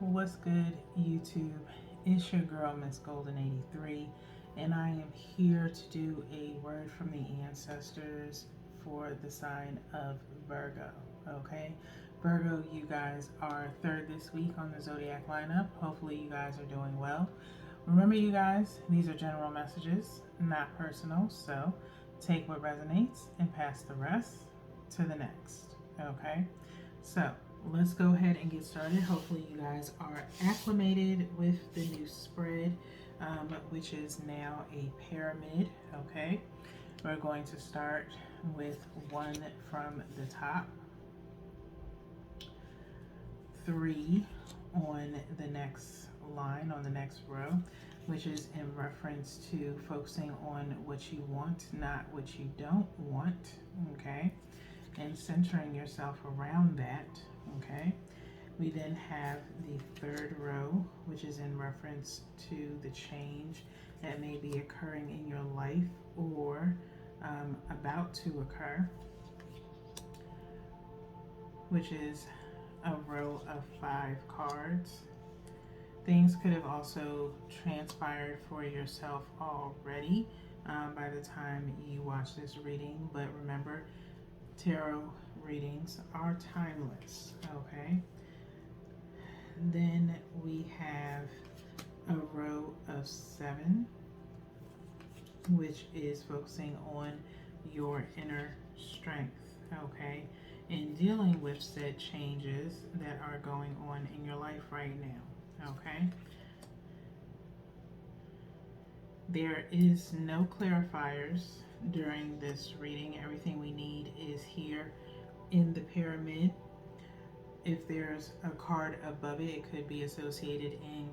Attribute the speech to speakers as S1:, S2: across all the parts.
S1: What's good, YouTube? It's your girl, Miss Golden 83, and I am here to do a word from the ancestors for the sign of Virgo. Okay, Virgo, you guys are third this week on the zodiac lineup. Hopefully, you guys are doing well. Remember, you guys, these are general messages, not personal, so take what resonates and pass the rest to the next. Okay, so let's go ahead and get started. Hopefully you guys are acclimated with the new spread, which is now a pyramid. Okay, we're going to start with one from the top, 3 on the next line, on the next row, which is in reference to focusing on what you want, not what you don't want. Okay, and centering yourself around that. Okay, we then have the third row, which is in reference to the change that may be occurring in your life or about to occur, which is a row of 5 cards. Things could have also transpired for yourself already by the time you watch this reading, but remember, tarot readings are timeless. Okay, then we have a row of 7, which is focusing on your inner strength. Okay, in dealing with said changes that are going on in your life right now. Okay, there is no clarifiers during this reading. Everything we need is here in the pyramid. If there's a card above it, it could be associated in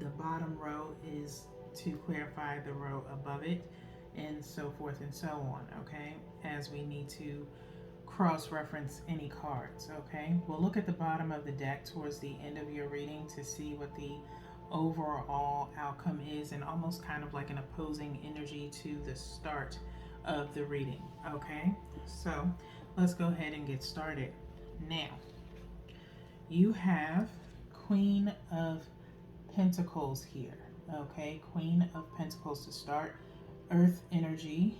S1: the bottom row is to clarify the row above it, and so forth and so on. Okay, as we need to cross-reference any cards. Okay, we'll look at the bottom of the deck towards the end of your reading to see what the overall outcome is, and almost kind of like an opposing energy to the start of the reading. Okay, so let's go ahead and get started. Now, you have Queen of Pentacles here. Okay, Queen of Pentacles to start. Earth energy,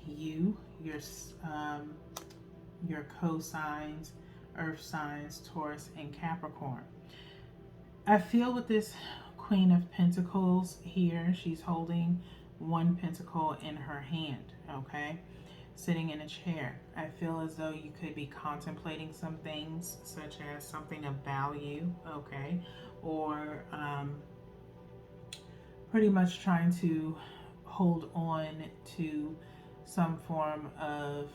S1: your co-signs, earth signs, Taurus and Capricorn. I feel with this Queen of Pentacles here, she's holding one pentacle in her hand. Okay, sitting in a chair. I feel as though you could be contemplating some things, such as something of value. Okay, or pretty much trying to hold on to some form of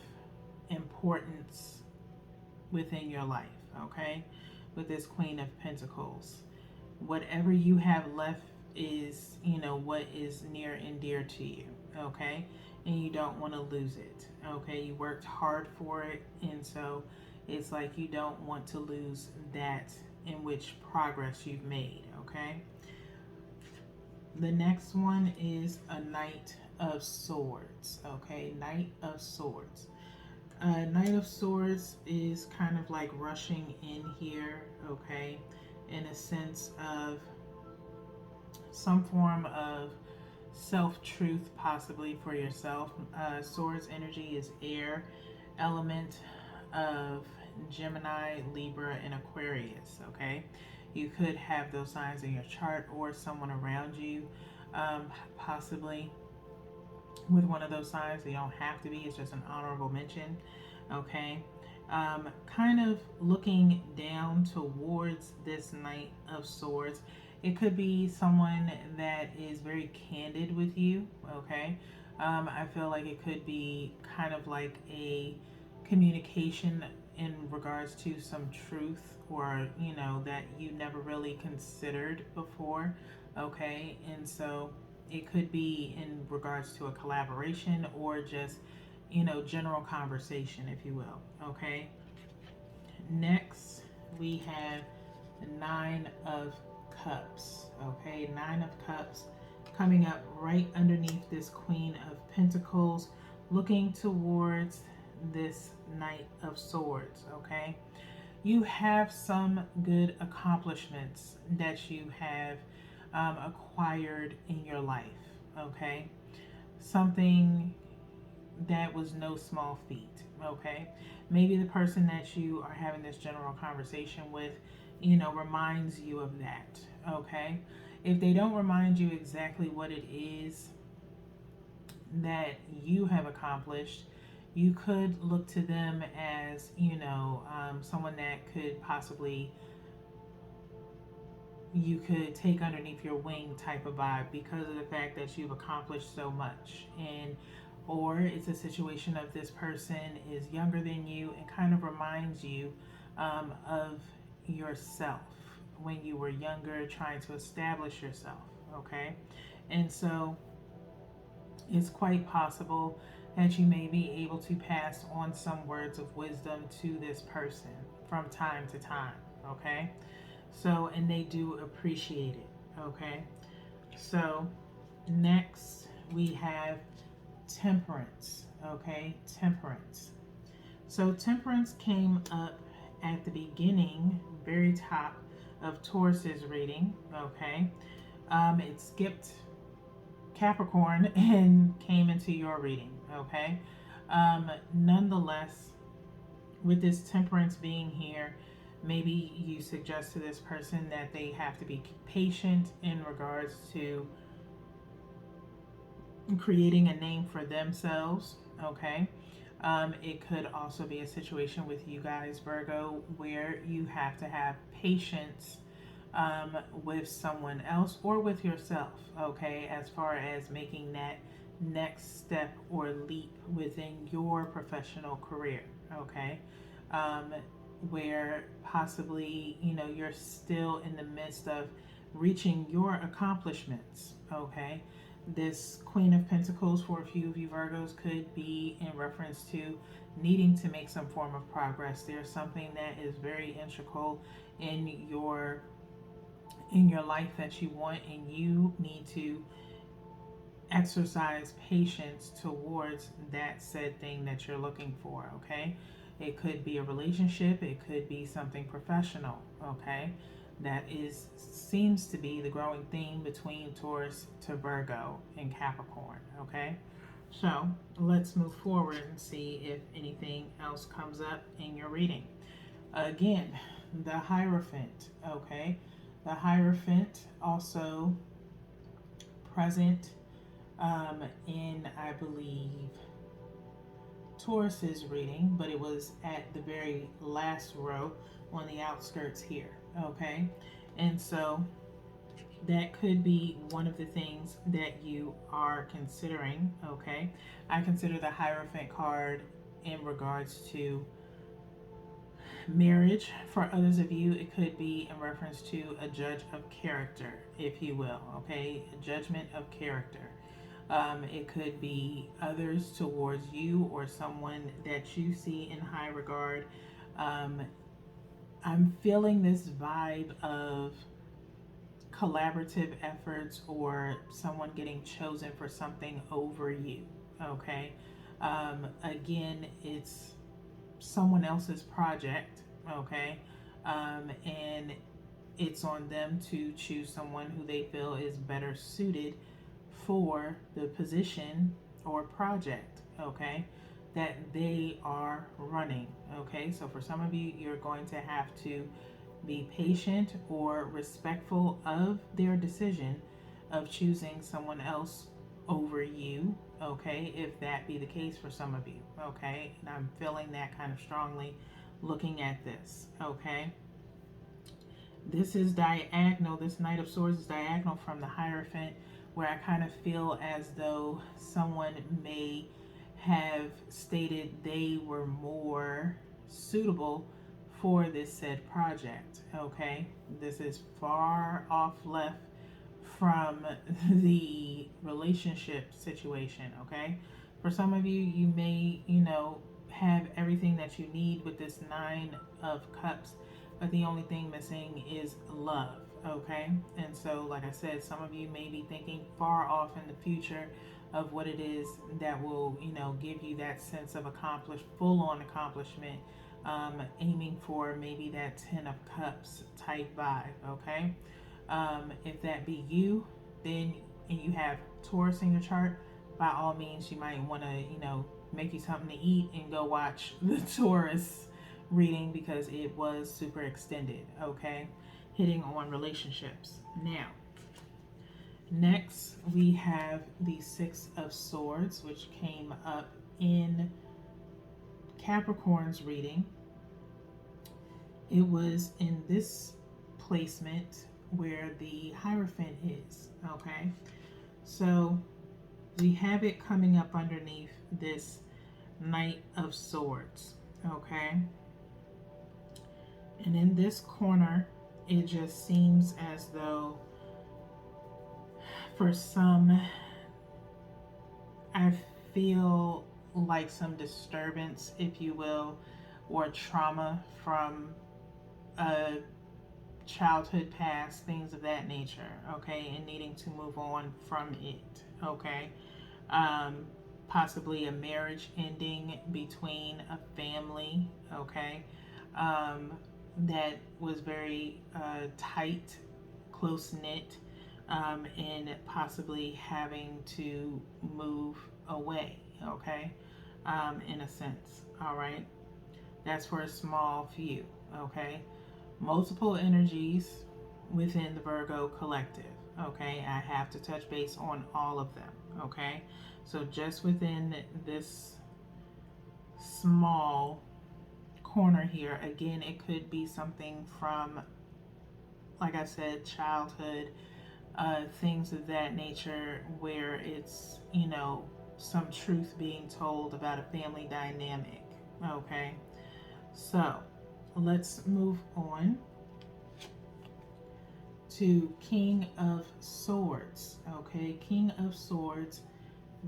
S1: importance within your life. Okay, with this Queen of Pentacles, whatever you have left is, what is near and dear to you. Okay, and you don't want to lose it. Okay, you worked hard for it, and so it's like you don't want to lose that in which progress you've made. Okay, the next one is a Knight of Swords. Okay, Knight of Swords. Knight of Swords is kind of like rushing in here. Okay, in a sense of some form of self-truth possibly for yourself. Swords energy is air element of Gemini, Libra, and Aquarius. Okay, you could have those signs in your chart or someone around you possibly with one of those signs. They don't have to be, it's just an honorable mention. Okay, kind of looking down towards this Knight of Swords. It could be someone that is very candid with you. Okay, I feel like it could be kind of like a communication in regards to some truth, or that you never really considered before. Okay, and so it could be in regards to a collaboration or just general conversation, if you will. Okay, next we have the 9 of Cups. Okay, 9 of Cups coming up right underneath this Queen of Pentacles, looking towards this Knight of Swords. Okay, you have some good accomplishments that you have acquired in your life, okay? Something that was no small feat, okay? Maybe the person that you are having this general conversation with, reminds you of that, okay? If they don't remind you exactly what it is that you have accomplished, you could look to them as, someone that could possibly, you could take underneath your wing type of vibe because of the fact that you've accomplished so much. And or it's a situation of this person is younger than you and kind of reminds you of yourself when you were younger, trying to establish yourself, okay? And so it's quite possible that you may be able to pass on some words of wisdom to this person from time to time, okay? So, and they do appreciate it, okay? So, next we have Temperance, okay? Temperance. So, Temperance came up at the beginning, very top of Taurus's reading, okay? It skipped Capricorn and came into your reading, okay? Nonetheless, with this Temperance being here, maybe you suggest to this person that they have to be patient in regards to creating a name for themselves, okay? It could also be a situation with you guys, Virgo, where you have to have patience with someone else or with yourself, okay, as far as making that next step or leap within your professional career, okay, where possibly, you're still in the midst of reaching your accomplishments, okay. This Queen of Pentacles for a few of you Virgos could be in reference to needing to make some form of progress. There's something that is very integral in your life that you want, and you need to exercise patience towards that said thing that you're looking for, okay? It could be a relationship, it could be something professional, okay? That seems to be the growing theme between Taurus to Virgo and Capricorn, okay? So let's move forward and see if anything else comes up in your reading. Again, the Hierophant, okay? The Hierophant also present in, I believe, Taurus's reading, but it was at the very last row on the outskirts here, okay? And so that could be one of the things that you are considering, okay? I consider the Hierophant card in regards to marriage. For others of you, it could be in reference to a judge of character, if you will, okay? A judgment of character. It could be others towards you or someone that you see in high regard. I'm feeling this vibe of collaborative efforts or someone getting chosen for something over you, okay? Again, it's someone else's project, okay? And it's on them to choose someone who they feel is better suited for the position or project, okay, that they are running, okay? So for some of you, you're going to have to be patient or respectful of their decision of choosing someone else over you, okay, if that be the case for some of you, okay? And I'm feeling that kind of strongly looking at this, okay? This is diagonal. This Knight of Swords is diagonal from the Hierophant, where I kind of feel as though someone may have stated they were more suitable for this said project, okay? This is far off left from the relationship situation, okay? For some of you, you may, have everything that you need with this Nine of Cups, but the only thing missing is love, okay? And so, like I said, some of you may be thinking far off in the future of what it is that will, give you that sense of full-on accomplishment aiming for maybe that 10 of Cups type vibe, okay? If that be you, then, and you have Taurus in your chart, by all means, you might want to, make you something to eat and go watch the Taurus reading because it was super extended, okay? Hitting on relationships. Now, next we have the Six of Swords, which came up in Capricorn's reading. It was in this placement where the Hierophant is, okay? So we have it coming up underneath this Knight of Swords, okay? And in this corner, it just seems as though for some, I feel like some disturbance, if you will, or trauma from a childhood past, things of that nature, okay, and needing to move on from it, okay. Possibly a marriage ending between a family, okay, that was very tight, close knit, and possibly having to move away, okay, in a sense, all right. That's for a small few, okay. Multiple energies within the Virgo collective, okay. I have to touch base on all of them, okay. So just within this small corner here, again, it could be something from, like I said, childhood, things of that nature, where it's, some truth being told about a family dynamic, okay. So let's move on to King of Swords, okay. King of Swords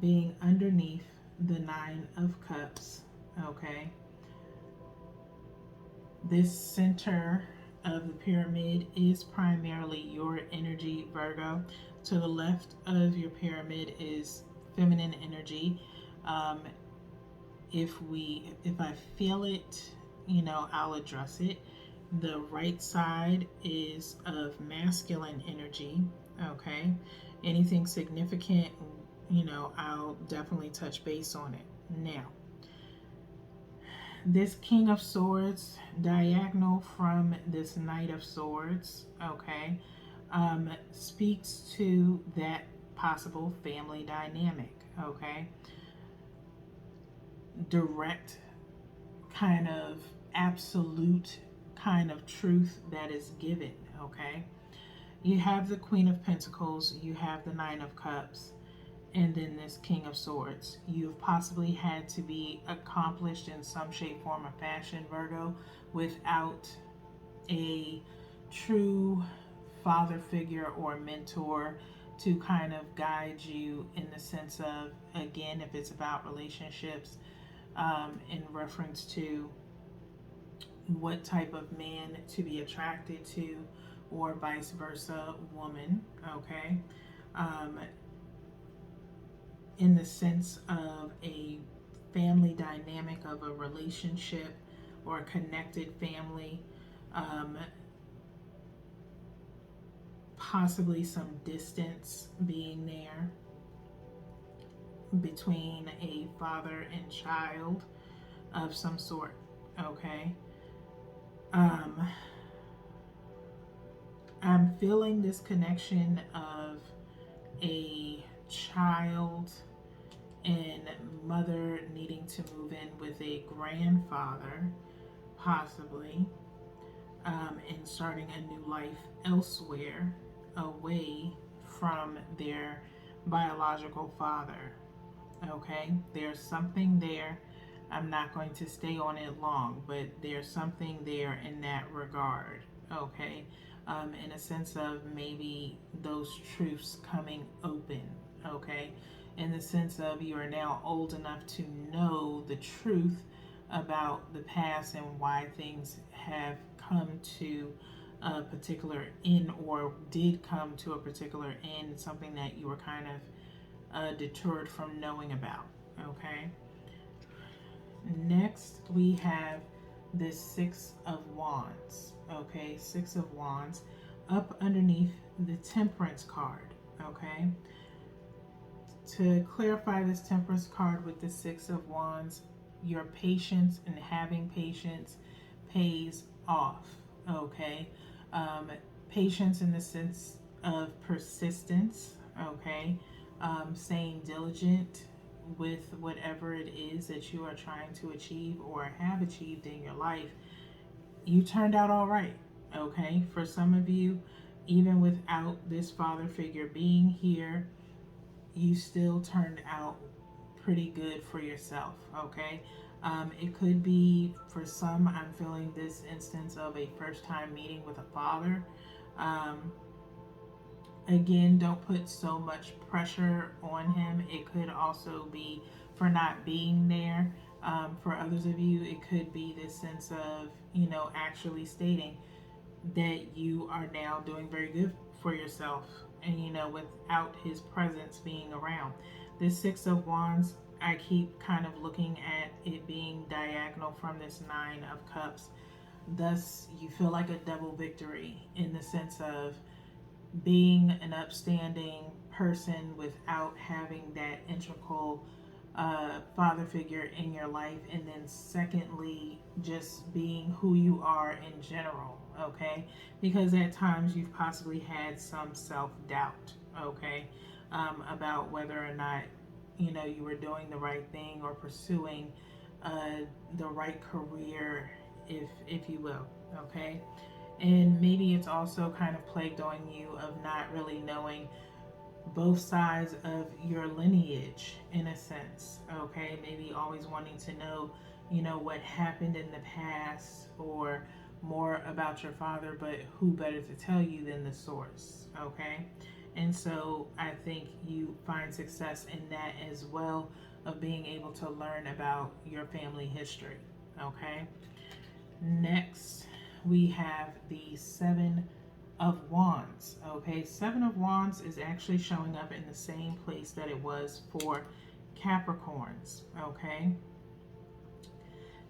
S1: being underneath the Nine of Cups, okay. This center of the pyramid is primarily your energy, Virgo. To the left of your pyramid is feminine energy. If I feel it, I'll address it. The right side is of masculine energy, okay. Anything significant, I'll definitely touch base on it. Now, this King of Swords, diagonal from this Knight of Swords, okay, speaks to that possible family dynamic, okay. Direct, kind of absolute kind of truth that is given, okay. You have the Queen of Pentacles, you have the Nine of Cups, and then this King of Swords. You've possibly had to be accomplished in some shape, form, or fashion, Virgo, without a true father figure or mentor to kind of guide you in the sense of, again, if it's about relationships, in reference to what type of man to be attracted to, or vice versa, woman, okay. In the sense of a family dynamic, of a relationship or a connected family, possibly some distance being there between a father and child of some sort, okay. I'm feeling this connection of a child and mother needing to move in with a grandfather, possibly, and starting a new life elsewhere, away from their biological father, okay. There's something there. I'm not going to stay on it long, but there's something there in that regard, okay. In a sense of maybe those truths coming open, okay, in the sense of you are now old enough to know the truth about the past and why things have come to a particular end, or did come to a particular end, something that you were kind of deterred from knowing about, okay. Next we have this Six of Wands, okay? Six of Wands up underneath the Temperance card, okay? To clarify this Temperance card with the Six of Wands, your patience and having patience pays off, okay? Patience in the sense of persistence, okay? Staying diligent with whatever it is that you are trying to achieve or have achieved in your life. You turned out all right, okay? For some of you, even without this father figure being here, you still turned out pretty good for yourself, okay? It could be, for some, I'm feeling this instance of a first time meeting with a father. Again, don't put so much pressure on him. It could also be for not being there. For others of you, it could be this sense of, actually stating that you are now doing very good for yourself, and without his presence being around. This Six of Wands, I keep kind of looking at it being diagonal from this Nine of Cups. Thus, you feel like a double victory in the sense of being an upstanding person without having that integral father figure in your life, and then secondly, just being who you are in general, okay? Because at times you've possibly had some self-doubt, okay, about whether or not you were doing the right thing or pursuing the right career, if you will, okay? And maybe it's also kind of plagued on you of not really knowing both sides of your lineage in a sense, okay? Maybe always wanting to know, what happened in the past or more about your father, but who better to tell you than the source, okay? And so I think you find success in that as well, of being able to learn about your family history, okay? Next, we have the Seven of Wands, okay? Seven of Wands is actually showing up in the same place that it was for Capricorns, okay?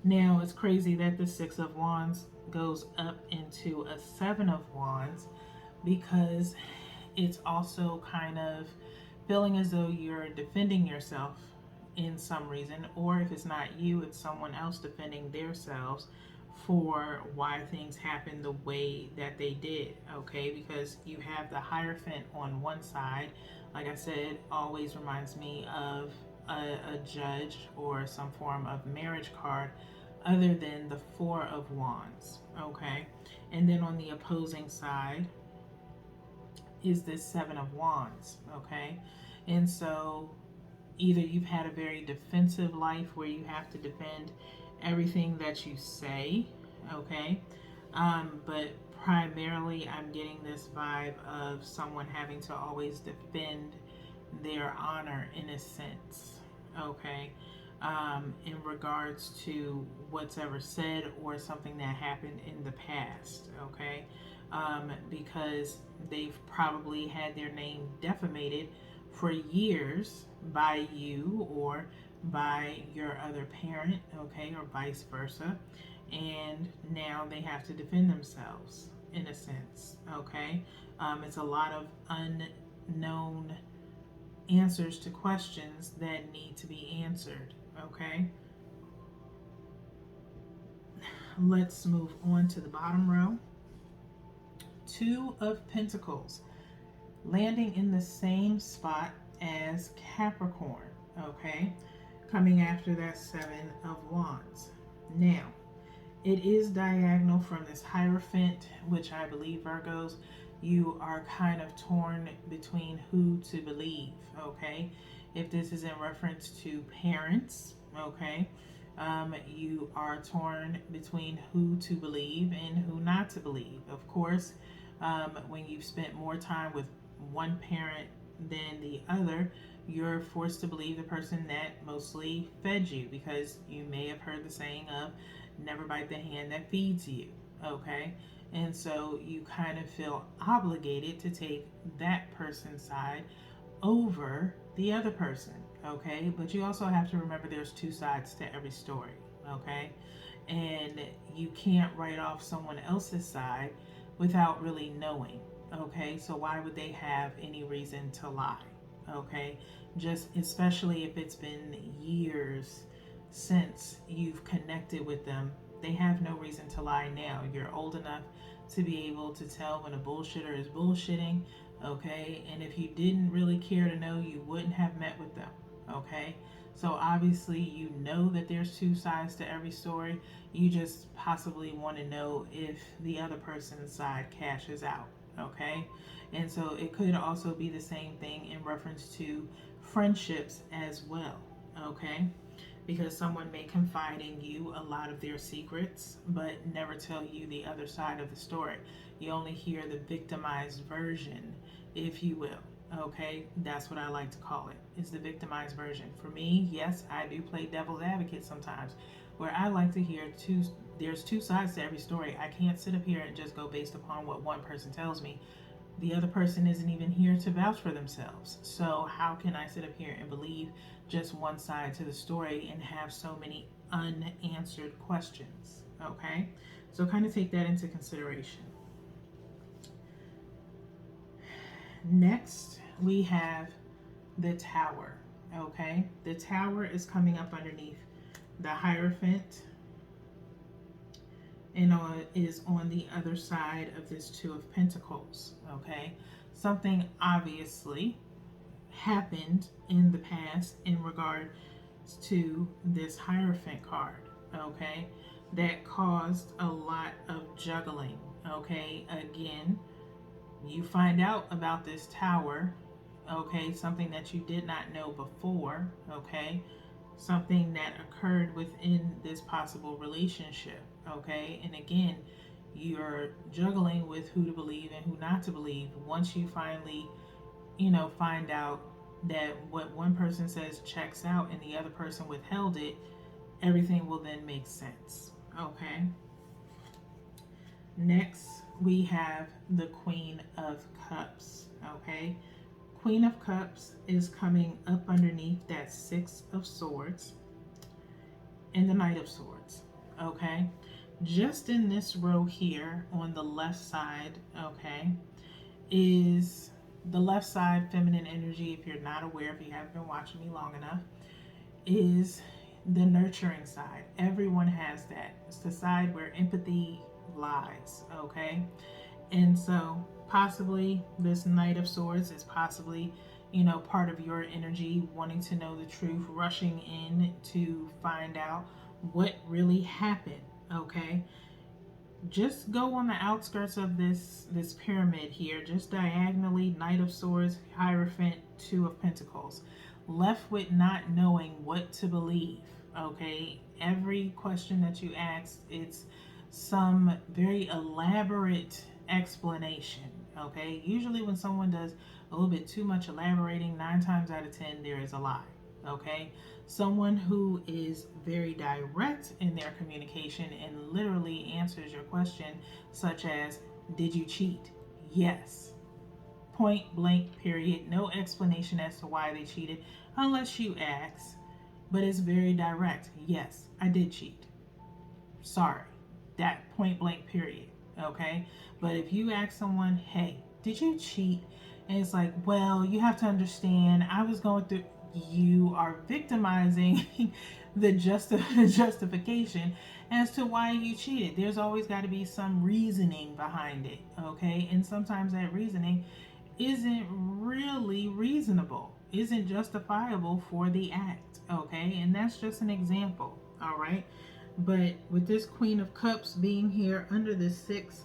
S1: Now, it's crazy that the Six of Wands goes up into a Seven of Wands, because it's also kind of feeling as though you're defending yourself in some reason, or if it's not you, it's someone else defending themselves for why things happened the way that they did, okay? Because you have the Hierophant on one side, like I said, always reminds me of a judge or some form of marriage card, other than the Four of Wands, okay? And then on the opposing side is this Seven of Wands, okay? And so either you've had a very defensive life where you have to defend everything that you say, okay? But primarily I'm getting this vibe of someone having to always defend their honor in a sense, okay? In regards to what's ever said or something that happened in the past, okay? Because they've probably had their name defamated for years by you or by your other parent, okay, or vice versa, and now they have to defend themselves in a sense, okay? It's a lot of unknown answers to questions that need to be answered, okay? Let's move on to the bottom row. Two of Pentacles, landing in the same spot as Capricorn, okay? Coming after that Seven of Wands. Now, it is diagonal from this Hierophant, which I believe, Virgos, you are kind of torn between who to believe, okay? If this is in reference to parents, okay, you are torn between who to believe and who not to believe. Of course, when you've spent more time with one parent than the other, you're forced to believe the person that mostly fed you, because you may have heard the saying of never bite the hand that feeds you, okay? And so you kind of feel obligated to take that person's side over the other person, okay? But you also have to remember there's two sides to every story, okay? and you can't write off someone else's side without really knowing. Okay, so why would they have any reason to lie? Okay, just especially if it's been years since you've connected with them, they have no reason to lie now. You're old enough to be able to tell when a bullshitter is bullshitting. Okay, and if you didn't really care to know, you wouldn't have met with them. Okay, so obviously you know that there's two sides to every story. You just possibly want to know if the other person's side cashes out. Okay, and so it could also be the same thing in reference to friendships as well. Okay, because someone may confide in you a lot of their secrets but never tell you the other side of the story. You only hear the victimized version, if you will. Okay, that's what I like to call it. It's the victimized version. For me, yes, I do play devil's advocate sometimes, where I like to hear there's two sides to every story. I can't sit up here and just go based upon what one person tells me. The other person isn't even here to vouch for themselves. So how can I sit up here and believe just one side to the story and have so many unanswered questions? Okay, so kind of take that into consideration. Next, we have the Tower. Okay, the Tower is coming up underneath the Hierophant and is on the other side of this Two of Pentacles. Okay, something obviously happened in the past in regard to this Hierophant card. Okay, that caused a lot of juggling. Okay, again, you find out about this Tower. Okay, something that you did not know before. Okay, something that occurred within this possible relationship. Okay, and again, you're juggling with who to believe and who not to believe. Once you finally, find out that what one person says checks out and the other person withheld it, everything will then make sense. Okay, next we have the Queen of Cups. Okay, Queen of Cups is coming up underneath that Six of Swords and the Knight of Swords. Okay, just in this row here on the left side, okay, is the left side feminine energy. If you're not aware, if you haven't been watching me long enough, is the nurturing side. Everyone has that. It's the side where empathy lies. Okay, and so possibly this Knight of Swords is possibly, part of your energy, wanting to know the truth, rushing in to find out what really happened. Okay, just go on the outskirts of this pyramid here, just diagonally, Knight of Swords, Hierophant, Two of Pentacles, left with not knowing what to believe. Okay, every question that you ask, it's some very elaborate explanation. Okay, usually when someone does a little bit too much elaborating, 9 times out of 10 there is a lie. Okay, someone who is very direct in their communication and literally answers your question, such as, did you cheat? Yes, point blank, period. No explanation as to why they cheated unless you ask, but it's very direct. Yes, I did cheat, sorry. That point blank, period. Okay, but if you ask someone, hey, did you cheat? And it's like, well, you have to understand, I was going through, you are victimizing the justification as to why you cheated. There's always got to be some reasoning behind it. Okay, and sometimes that reasoning isn't really reasonable, isn't justifiable for the act. Okay, and that's just an example. All right, but with this Queen of Cups being here under the Six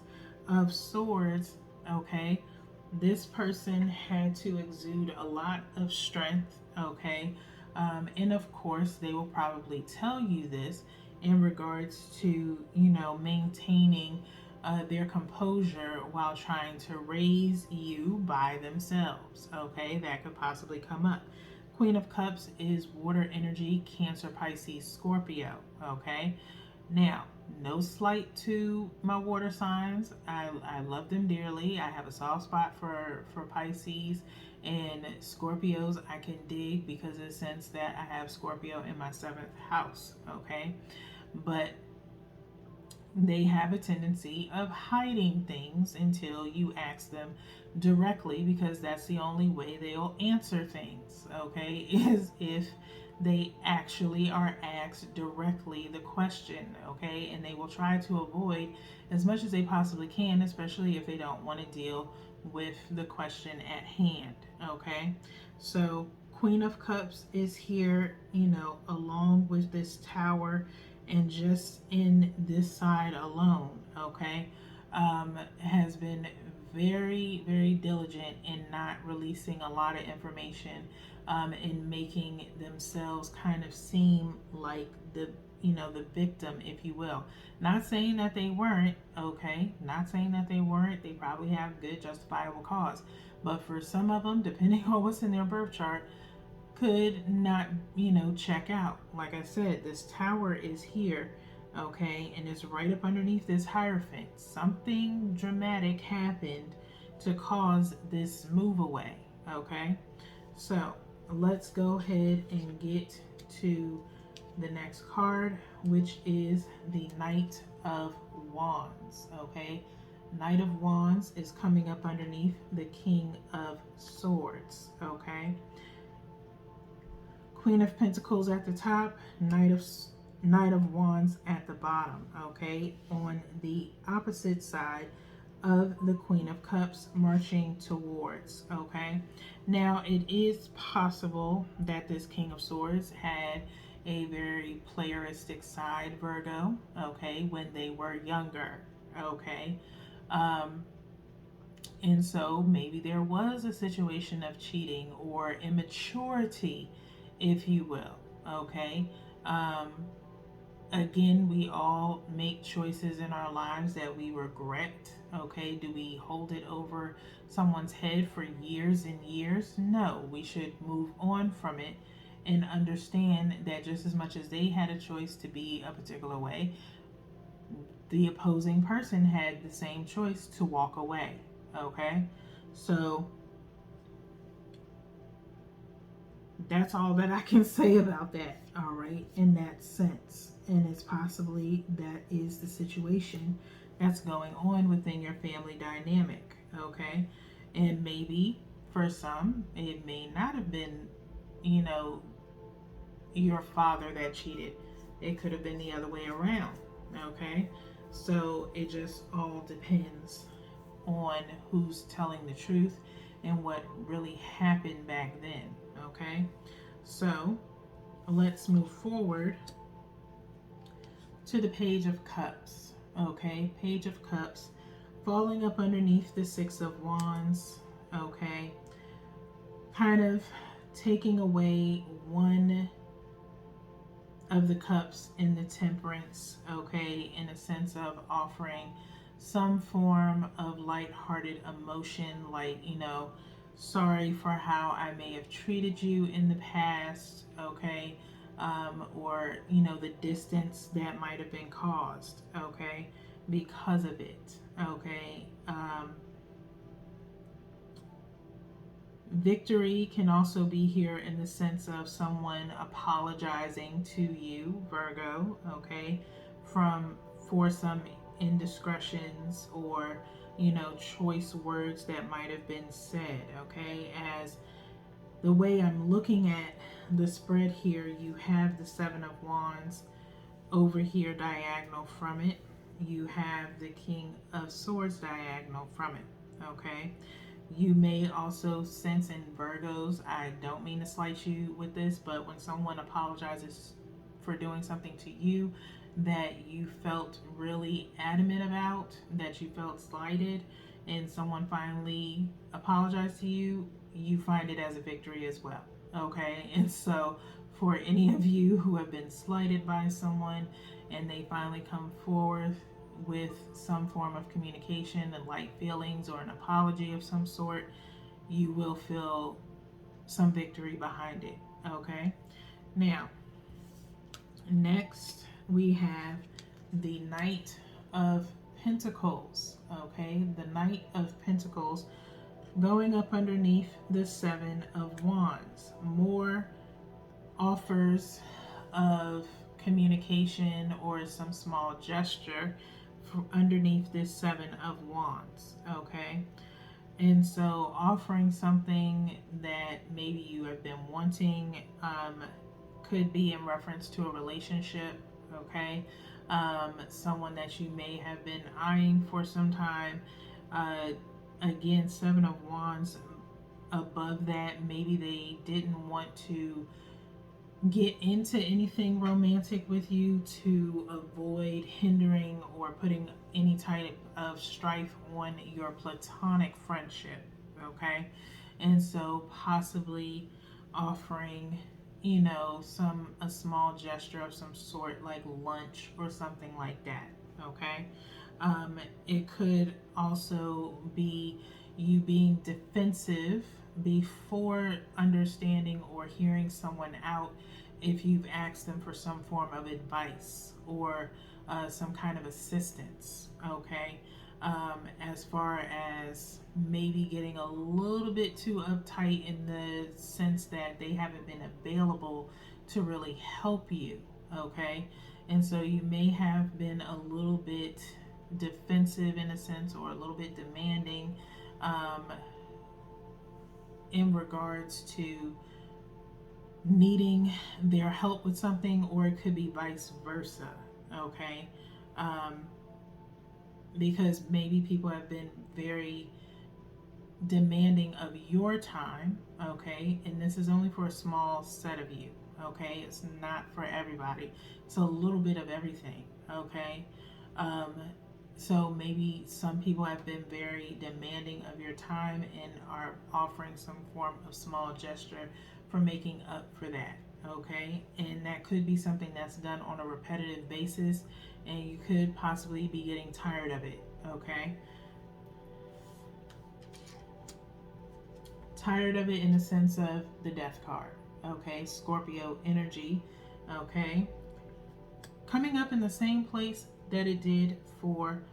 S1: of Swords, okay, this person had to exude a lot of strength. Okay, and of course they will probably tell you this in regards to, maintaining their composure while trying to raise you by themselves. Okay, that could possibly come up. Queen of Cups is water energy, Cancer, Pisces, Scorpio. Okay, now, no slight to my water signs. I love them dearly. I have a soft spot for Pisces and Scorpios. I can dig because of the sense that I have Scorpio in my 7th house. Okay, but they have a tendency of hiding things until you ask them directly, because that's the only way they'll answer things, okay? Is if they actually are asked directly the question, okay? And they will try to avoid as much as they possibly can, especially if they don't want to deal with the question at hand, okay? So Queen of Cups is here, you know, along with this Tower, and just in this side alone, okay, has been very, very diligent in not releasing a lot of information, in making themselves kind of seem like the, you know, the victim, if you will. Not saying that they weren't, okay, not saying that they weren't. They probably have good justifiable cause, but for some of them, depending on what's in their birth chart, could not, you know, check out. Like I said, this Tower is here, okay, and it's right up underneath this Hierophant. Something dramatic happened to cause this move away, okay? So let's go ahead and get to the next card, which is the Knight of Wands, okay? Knight of Wands is coming up underneath the King of Swords, okay? Queen of Pentacles at the top, Knight of Wands at the bottom, okay? On the opposite side of the Queen of Cups, marching towards, okay? Now, it is possible that this King of Swords had a very playeristic side, Virgo, okay, when they were younger, okay? And so maybe there was a situation of cheating or immaturity, if you will, okay? Again, we all make choices in our lives that we regret, okay? Do we hold it over someone's head for years and years? No, we should move on from it and understand that just as much as they had a choice to be a particular way, the opposing person had the same choice to walk away, okay? So that's all that I can say about that, all right, in that sense. And it's possibly that is the situation that's going on within your family dynamic, okay? And maybe for some, it may not have been, you know, your father that cheated. It could have been the other way around, okay? So it just all depends on who's telling the truth and what really happened back then, okay? So let's move forward to the Page of Cups, okay? Page of Cups falling up underneath the Six of Wands, okay? Kind of taking away one of the cups in the Temperance, okay? In a sense of offering some form of lighthearted emotion, like, you know, sorry for how I may have treated you in the past, okay? Or, you know, the distance that might have been caused, okay, because of it, okay? Victory can also be here in the sense of someone apologizing to you, Virgo, okay, for some indiscretions or, you know, choice words that might have been said, okay? As the way I'm looking at the spread here, you have the Seven of Wands over here diagonal from it. You have the King of Swords diagonal from it, okay? You may also sense in Virgos, I don't mean to slight you with this, but when someone apologizes for doing something to you that you felt really adamant about, that you felt slighted, and someone finally apologized to you, you find it as a victory as well, okay? And so for any of you who have been slighted by someone and they finally come forward with some form of communication and light feelings or an apology of some sort, you will feel some victory behind it, okay? Now, next we have the Knight of Pentacles, okay? The Knight of Pentacles going up underneath the Seven of Wands. More offers of communication or some small gesture, underneath this Seven of Wands, okay? And so offering something that maybe you have been wanting, could be in reference to a relationship, okay? Someone that you may have been eyeing for some time. Again, Seven of Wands, above that, maybe they didn't want to get into anything romantic with you to avoid hindering or putting any type of strife on your platonic friendship, okay? And so possibly offering, you know, a small gesture of some sort, like lunch or something like that, okay? It could also be you being defensive before understanding or hearing someone out if you've asked them for some form of advice or some kind of assistance, okay? As far as maybe getting a little bit too uptight in the sense that they haven't been available to really help you, okay? And so you may have been a little bit defensive in a sense, or a little bit demanding in regards to needing their help with something, or it could be vice versa, okay? Because maybe people have been very demanding of your time, okay? And this is only for a small set of you, okay? It's not for everybody. It's a little bit of everything, okay? So maybe some people have been very demanding of your time and are offering some form of small gesture for making up for that, okay? And that could be something that's done on a repetitive basis, and you could possibly be getting tired of it, okay? Tired of it in the sense of the Death card, okay? Scorpio energy, okay? Coming up in the same place that it did for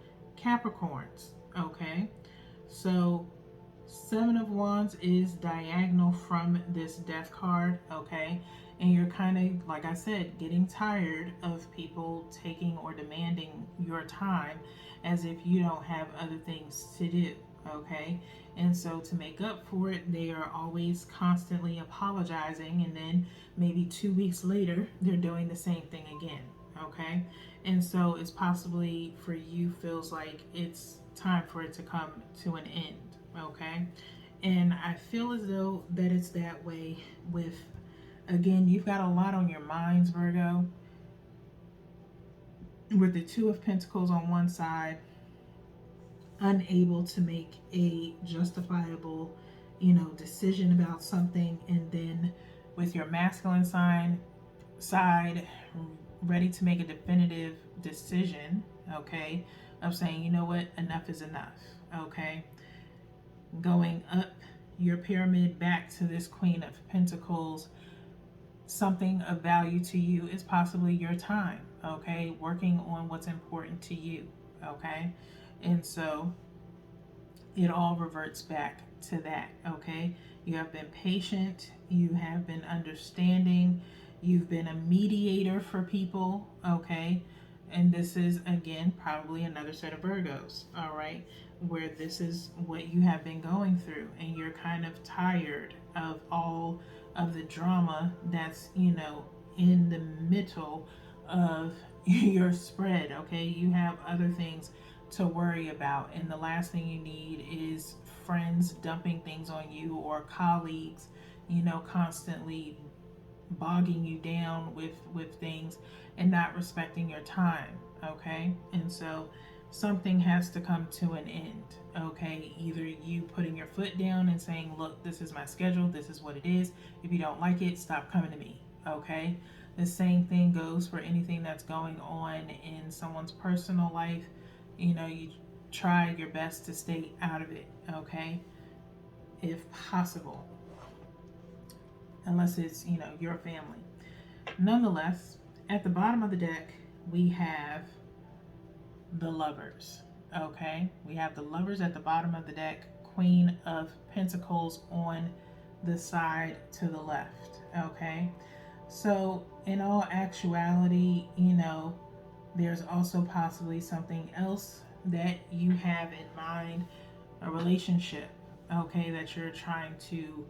S1: Capricorns, okay? So Seven of Wands is diagonal from this Death card, okay? And you're kind of, like I said, getting tired of people taking or demanding your time as if you don't have other things to do, okay? And so to make up for it, they are always constantly apologizing, and then maybe 2 weeks later, they're doing the same thing again, okay? And so it's possibly for you feels like it's time for it to come to an end, okay? And I feel as though that it's that way with, again, you've got a lot on your minds, Virgo, with the Two of Pentacles on one side, unable to make a justifiable, you know, decision about something, and then with your masculine side ready to make a definitive decision, okay, of saying, you know what, enough is enough, okay? Going up your pyramid back to this Queen of Pentacles, something of value to you is possibly your time, okay? Working on what's important to you, okay? And so it all reverts back to that, okay? You have been patient, you have been understanding, you've been a mediator for people, okay? And this is, again, probably another set of Virgos, all right? Where this is what you have been going through, and you're kind of tired of all of the drama that's, you know, in the middle of your spread, okay? You have other things to worry about, and the last thing you need is friends dumping things on you, or colleagues, you know, constantly bogging you down with things and not respecting your time, okay? And so something has to come to an end, okay? Either you putting your foot down and saying, look, this is my schedule, this is what it is. If you don't like it, stop coming to me, okay? The same thing goes for anything that's going on in someone's personal life. You know, you try your best to stay out of it, okay? If possible. Unless it's, you know, your family. Nonetheless, at the bottom of the deck, we have the Lovers, okay? We have the Lovers at the bottom of the deck, Queen of Pentacles on the side to the left, okay? So in all actuality, you know, There's also possibly something else that you have in mind, a relationship, okay, that you're trying to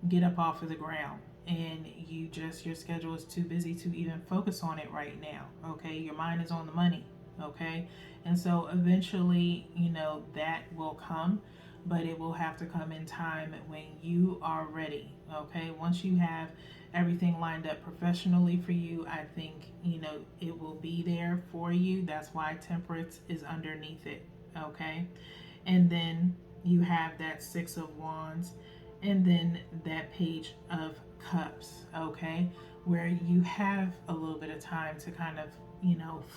S1: get up off of the ground, and your schedule is too busy to even focus on it right now, okay? Your mind is on the money, okay? And so eventually, that will come, but it will have to come in time when you are ready, okay? Once you have everything lined up professionally for you, I think, it will be there for you. That's why Temperance is underneath it, okay? And then you have that Six of Wands, and then that Page of Cups, okay, where you have a little bit of time to kind of,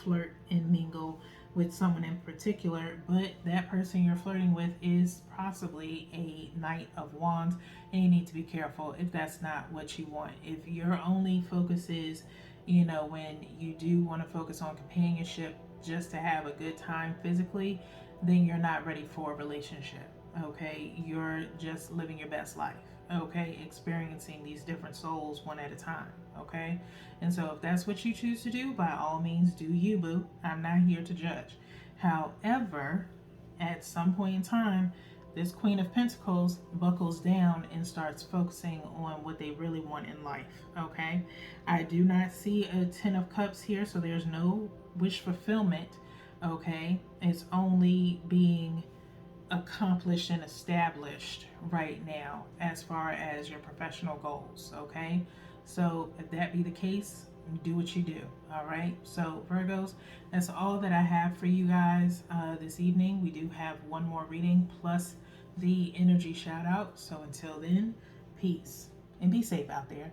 S1: flirt and mingle with someone in particular, but that person you're flirting with is possibly a Knight of Wands, and you need to be careful if that's not what you want. If your only focus is, when you do want to focus on companionship just to have a good time physically, then you're not ready for a relationship, okay? You're just living your best life, okay? Experiencing these different souls one at a time, okay? And so if that's what you choose to do, by all means, do you, boo. I'm not here to judge. However, at some point in time, this Queen of Pentacles buckles down and starts focusing on what they really want in life, okay? I do not see a Ten of Cups here, so there's no wish fulfillment, okay? It's only being accomplished and established right now as far as your professional goals, okay? So if that be the case, do what you do, all right? So Virgos, that's all that I have for you guys this evening. We do have one more reading plus the energy shout out. So until then, peace and be safe out there.